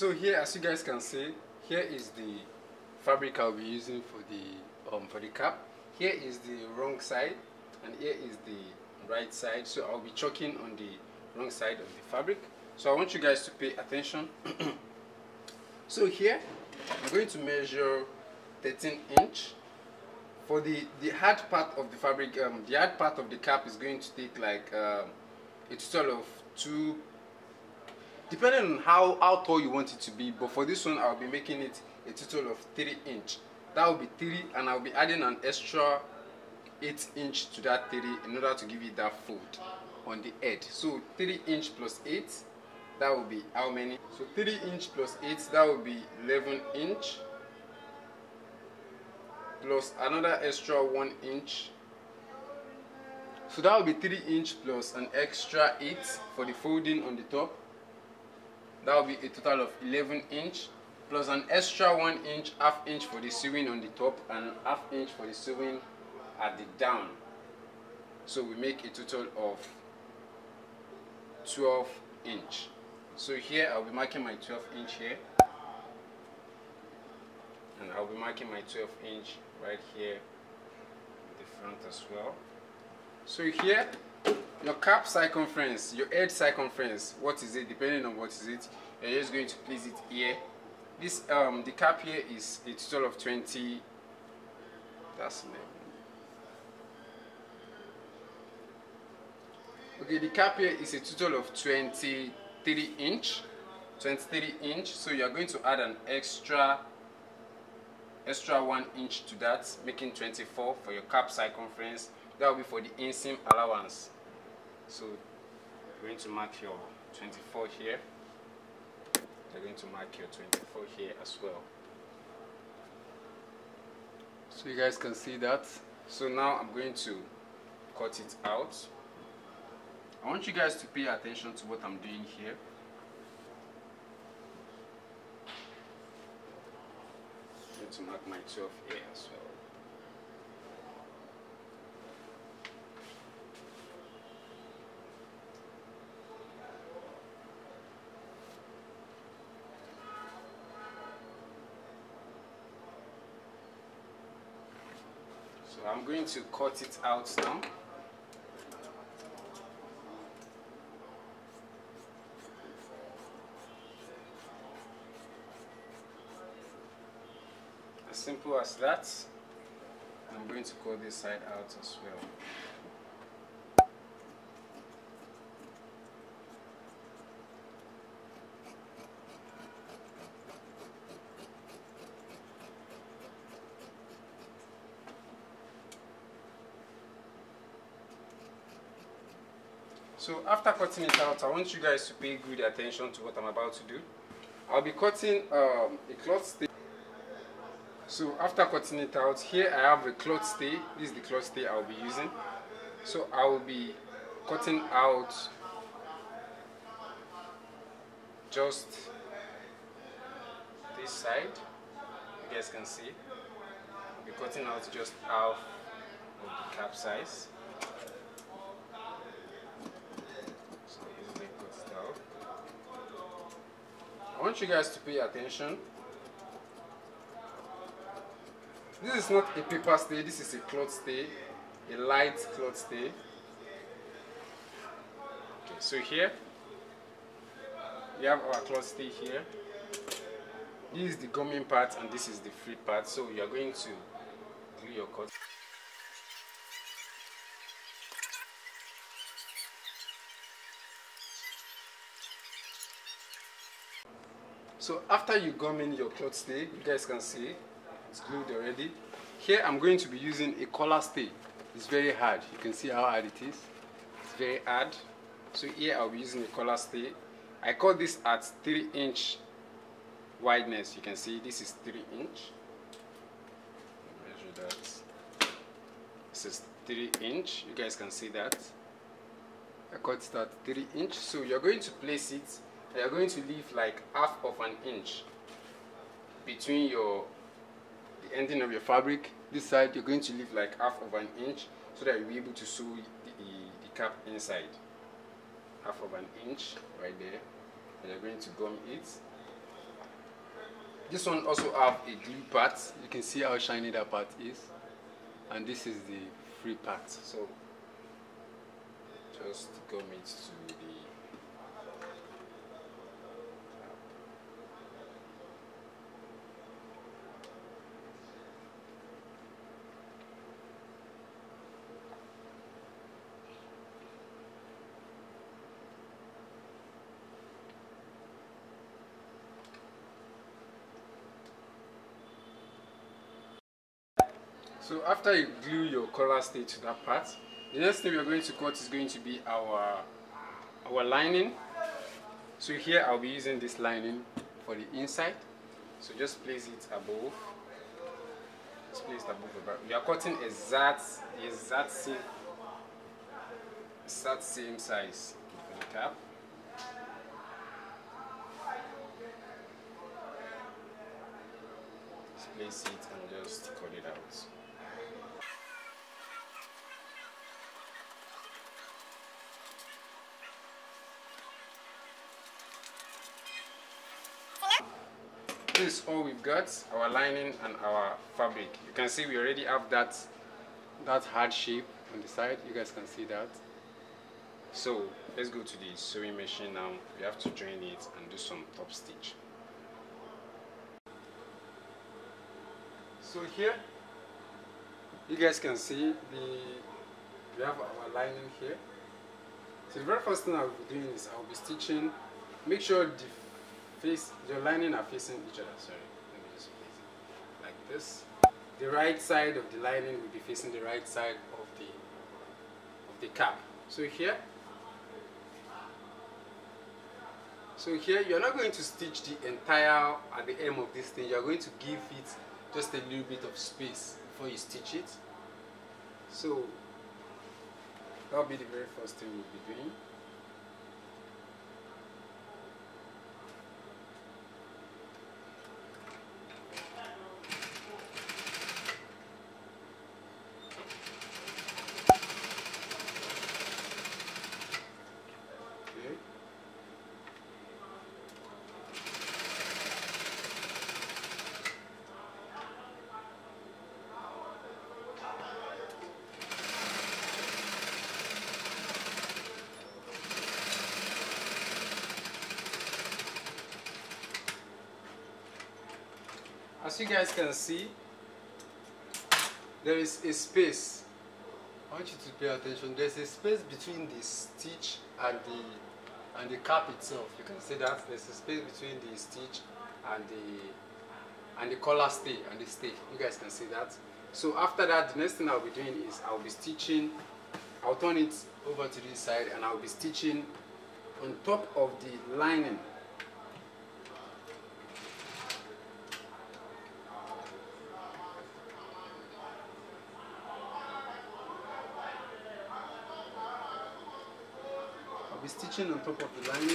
So here, as you guys can see, here is the fabric I'll be using for the cap. Here is the wrong side and here is the right side. So I'll be choking on the wrong side of the fabric. So I want you guys to pay attention. So here I'm going to measure 13 inch. For the hard part of the fabric, the hard part of the cap is going to take like a total of 2, depending on how tall you want it to be. But for this one, I'll be making it a total of 3 inch. That will be 3, and I'll be adding an extra 8 inch to that 3 in order to give it that fold on the edge. So 3 inch plus 8, that will be how many? So 3 inch plus 8, that will be 11 inch. Plus another extra 1 inch. So that will be 3 inch plus an extra 8 for the folding on the top. That will be a total of 11 inch. Plus an extra 1 inch, half inch for the sewing on the top and half inch for the sewing at the down. So we make a total of 12 inch. So here I'll be marking my 12 inch here. And I'll be marking my 12 inch right here in the front as well. So here, your cap circumference, your edge circumference, what is it? Depending on what is it, you're just going to place it here. This the cap here is a total of 20. That's 11. Okay, the cap here is a total of 23 inch. 23 inch. So you are going to add an extra 1 inch to that, making 24 for your cap circumference. That will be for the inseam allowance. So you're going to mark your 24 here. You're going to mark your 24 here as well. So you guys can see that. So now I'm going to cut it out. I want you guys to pay attention to what I'm doing here. To mark my 12 here as well. So I'm going to cut it out now. As simple as that. I'm going to cut this side out as well. So after cutting it out, I want you guys to pay good attention to what I'm about to do. I'll be cutting a cloth stay. So after cutting it out, here I have a cloth stay. This is the cloth stay I'll be using. So I will be cutting out just this side. You guys can see. I'll be cutting out just half of the cap size. So easily cut it out. I want you guys to pay attention. This is not a paper stay, this is a cloth stay, a light cloth stay. Okay, so here we have our cloth stay here. This is the gumming part and this is the free part. So you are going to glue your cut. So after you gum in your cloth stay, you guys can see it's glued already. Here I'm going to be using a collar stay. It's very hard. You can see how hard it is. It's very hard. So here I'll be using a collar stay. I cut this at 3 inch wideness. You can see this is 3 inch. Measure that. This is 3 inch. You guys can see that. I cut it at 3 inch. So you're going to place it. You're going to leave like half of an inch between the ending of your fabric. This side you're going to leave like half of an inch so that you'll be able to sew the cap inside. Half of an inch right there, and you're going to gum it. This one also have a glue part. You can see how shiny that part is, and this is the free part. So just gum it to the So after you glue your collar stay to that part, the next thing we are going to cut is going to be our lining. So here I'll be using this lining for the inside. So just place it above. Just place it above the back. We are cutting the exact same size for the cap. Just place it and just cut it out. This is all we've got, our lining and our fabric. You can see we already have that hard shape on the side. You guys can see that. So let's go to the sewing machine now. We have to join it and do some top stitch. So here you guys can see we have our lining here. So the very first thing I'll be doing is I'll be stitching. Make sure your lining are facing each other. Sorry, let me just place it like this. The right side of the lining will be facing the right side of the cap. So here you're not going to stitch the entire at the end of this thing. You're going to give it just a little bit of space before you stitch it. So that'll be the very first thing we'll be doing. As you guys can see, there is a space. I want you to pay attention. There's a space between the stitch and the cap itself. You can see that there's a space between the stitch and the collar stay and the stay. You guys can see that. So after that, the next thing I'll be doing is I'll be stitching. I'll turn it over to this side and I'll be stitching on top of the lining. I'll be stitching on top of the lining.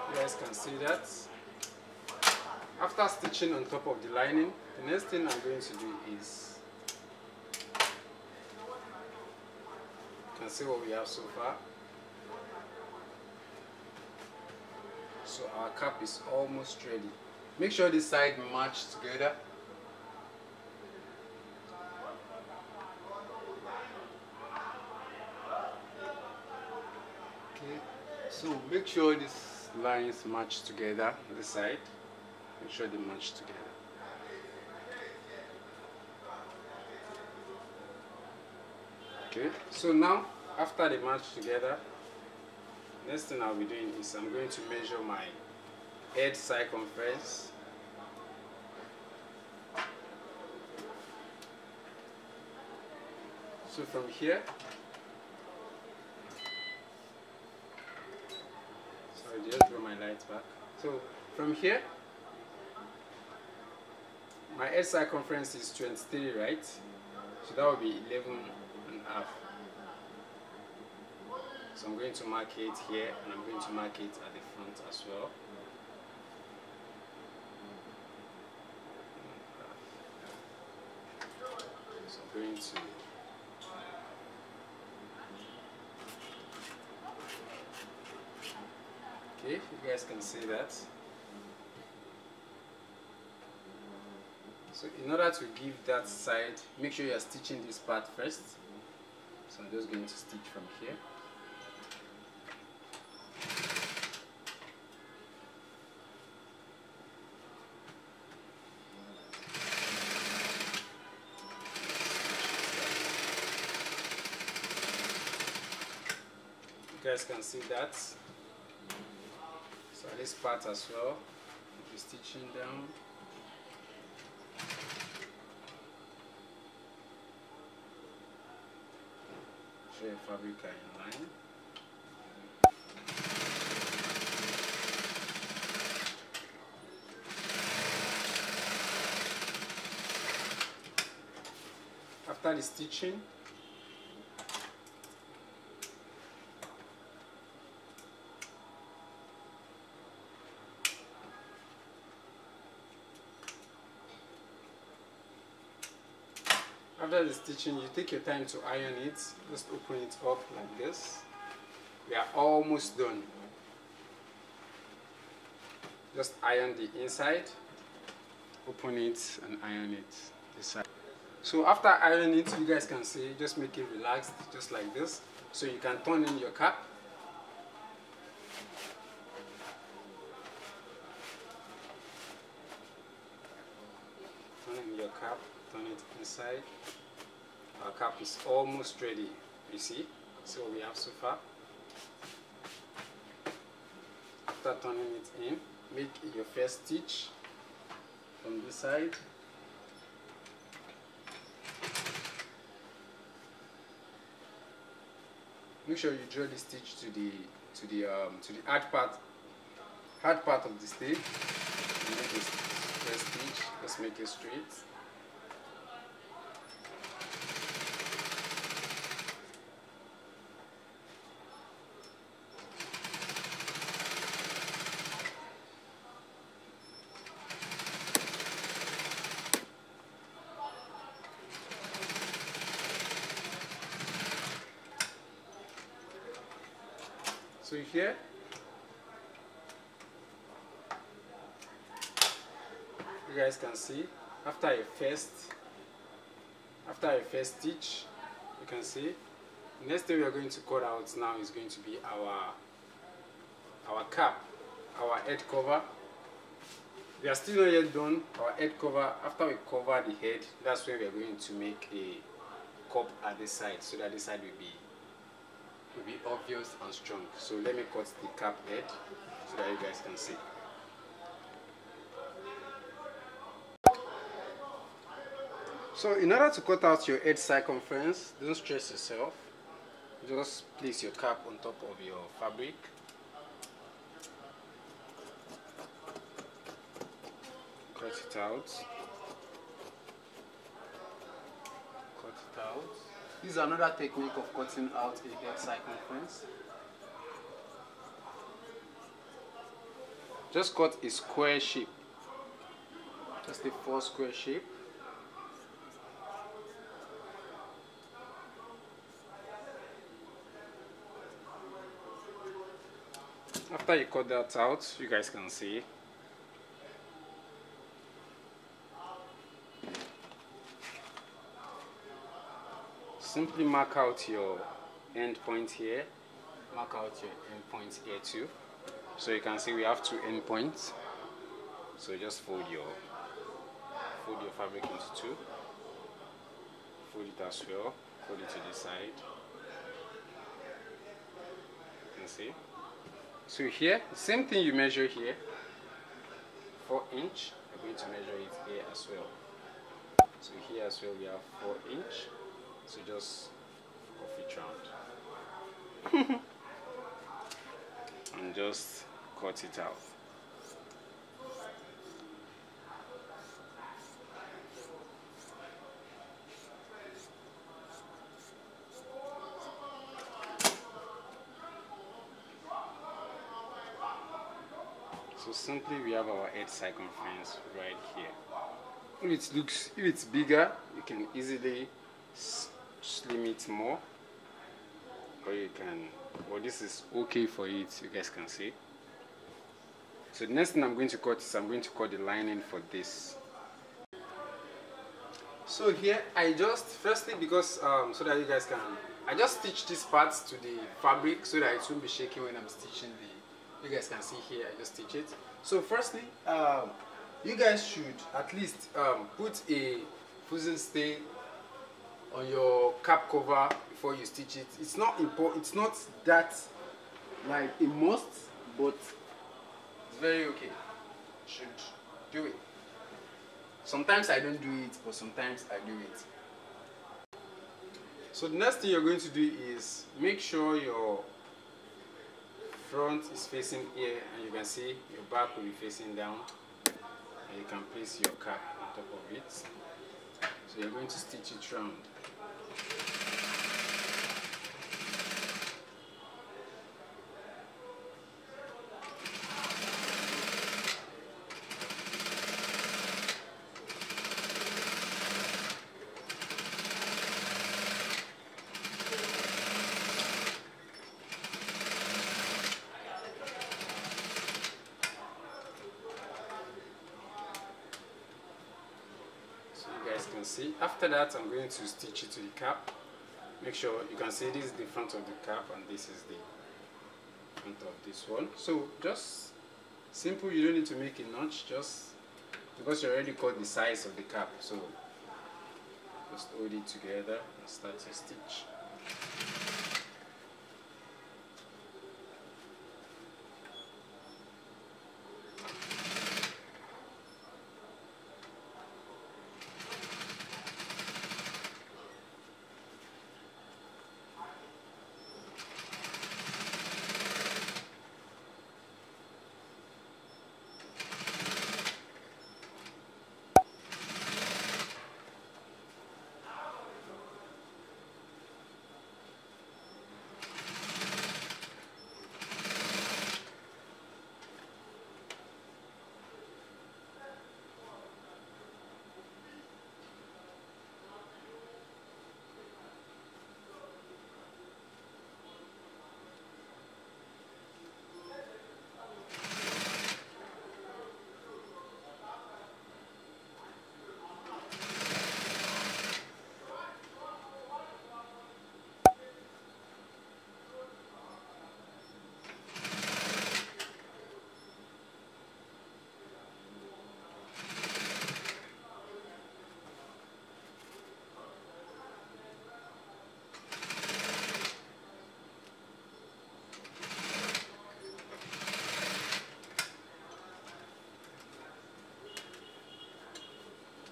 You guys can see that. After stitching on top of the lining, the next thing I'm going to do is, you can see what we have so far. So our cap is almost ready. Make sure this side match together. Okay, so make sure these lines match together on this side. Make sure they match together. Okay, so now after they match together, next thing I'll be doing is I'm going to measure my head circumference. So from here, sorry, just draw my lights back. So from here, my head circumference is 23, right? So that will be 11.5. So I'm going to mark it here, and I'm going to mark it at the front as well. So I'm going to okay, you guys can see that. So in order to give that side, make sure you are stitching this part first. So I'm just going to stitch from here. You guys can see that. So this part as well, I'll be stitching down. Show your fabric in line. After the stitching, you take your time to iron it. Just open it up like this. We are almost done. Just iron the inside, open it and iron it this side. So after ironing it, you guys can see, just make it relaxed, just like this. So you can turn in your cap. Turn in your cap, turn it inside. Our cap is almost ready, you see. So we have so far. After turning it in, make your first stitch from this side. Make sure you draw the stitch to the hard part of the stitch. Make a first stitch. Let's make it straight. So here, you guys can see after a first stitch, you can see the next thing we are going to cut out now is going to be our cap, our head cover. We are still not yet done. Our head cover, after we cover the head, that's when we are going to make a cup at the side, so that the side will be obvious and strong. So let me cut the cap head so that you guys can see. So in order to cut out your head circumference, don't stress yourself. Just place your cap on top of your fabric. Cut it out. Cut it out. This is another technique of cutting out a head circumference. Just cut a square shape. Just a 4 square shape. After you cut that out, you guys can see. Simply mark out your end point here. Mark out your end point here too. So you can see we have 2 end points. So just fold your fabric into 2. Fold it as well. Fold it to this side. You can see. So here, the same thing you measure here, 4 inch. You're going to measure it here as well. So here as well we have 4 inch. So just cuff it round and just cut it out. So simply we have our edge circumference right here. If it's bigger, you can easily slim it more, or you can, well, this is okay for it, you guys can see. So the next thing I'm going to cut is I'm going to cut the lining for this. So here I just, firstly, because so that you guys can, I just stitch these parts to the fabric so that it won't be shaking when I'm stitching the, you guys can see here I just stitch it. So firstly, you guys should at least put a fusing stay on your cap cover before you stitch it. It's not important, it's not that like a must, but it's very okay. You should do it. Sometimes I don't do it, but sometimes I do it. So the next thing you're going to do is make sure your front is facing here, and you can see your back will be facing down, and you can place your cap on top of it. So you're going to stitch it round. Can see. After that, I'm going to stitch it to the cap. Make sure you can see this is the front of the cap and this is the front of this one. So just simple, you don't need to make a notch, just because you already cut the size of the cap. So just hold it together and start to stitch.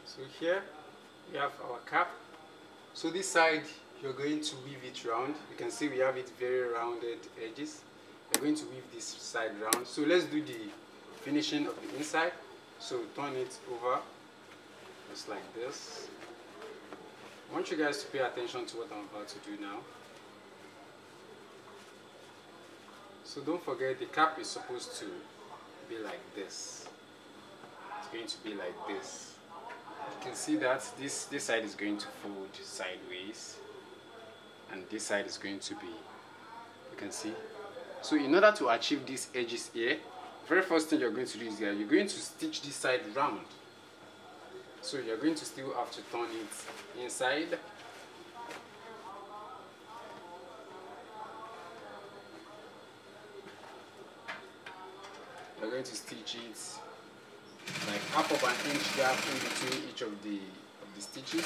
So here we have our cap. So this side you're going to weave it round. You can see we have it very rounded edges. We're going to weave this side round. So let's do the finishing of the inside. So turn it over just like this. I want you guys to pay attention to what I'm about to do now. So don't forget, the cap is supposed to be like this. It's going to be like this. You can see that this side is going to fold sideways, and this side is going to be, you can see. So in order to achieve these edges here, very first thing you're going to do is you're going to stitch this side round. So you're going to still have to turn it inside. You're going to stitch it like half of an inch gap in between each of the stitches.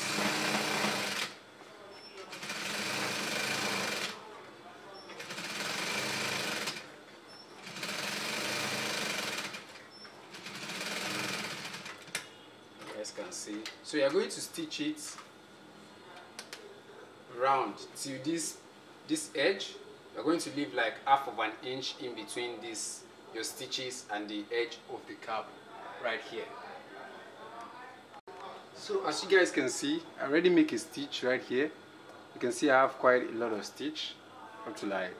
You guys can see. So you're going to stitch it round till this edge. You're going to leave like half of an inch in between your stitches and the edge of the cap right here. So as you guys can see, I already make a stitch right here. You can see I have quite a lot of stitch up to like,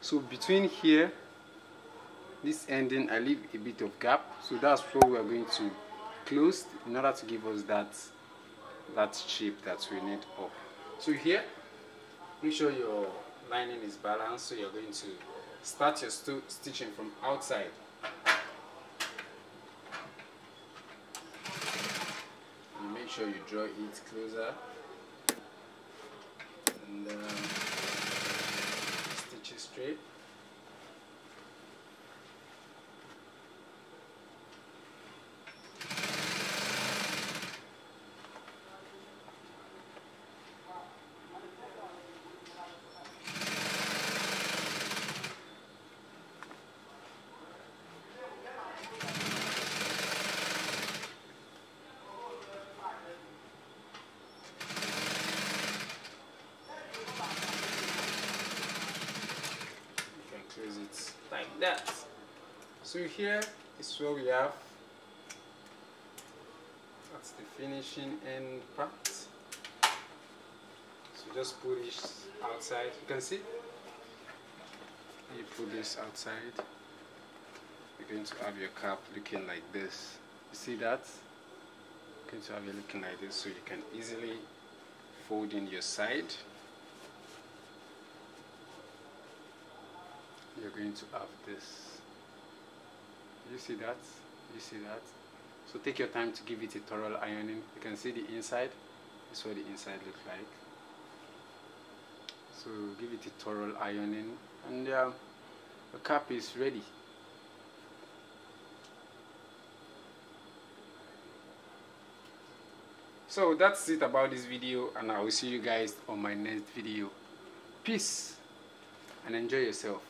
so between here this ending I leave a bit of gap, so that's what we are going to close in order to give us that shape that we need up. So here, make sure your lining is balanced, so you're going to start your stitching from outside. You make sure you draw it closer and stitch it straight. It like that. So here is where we have, that's the finishing end part. So just put this outside. You can see you put this outside, you're going to have your cap looking like this. You see that? You're going to have it looking like this, so you can easily fold in your side. You're going to have this. You see that? You see that? So take your time to give it a thorough ironing. You can see the inside. This is what the inside looks like. So give it a thorough ironing, and the cap is ready. So that's it about this video, and I will see you guys on my next video. Peace and enjoy yourself.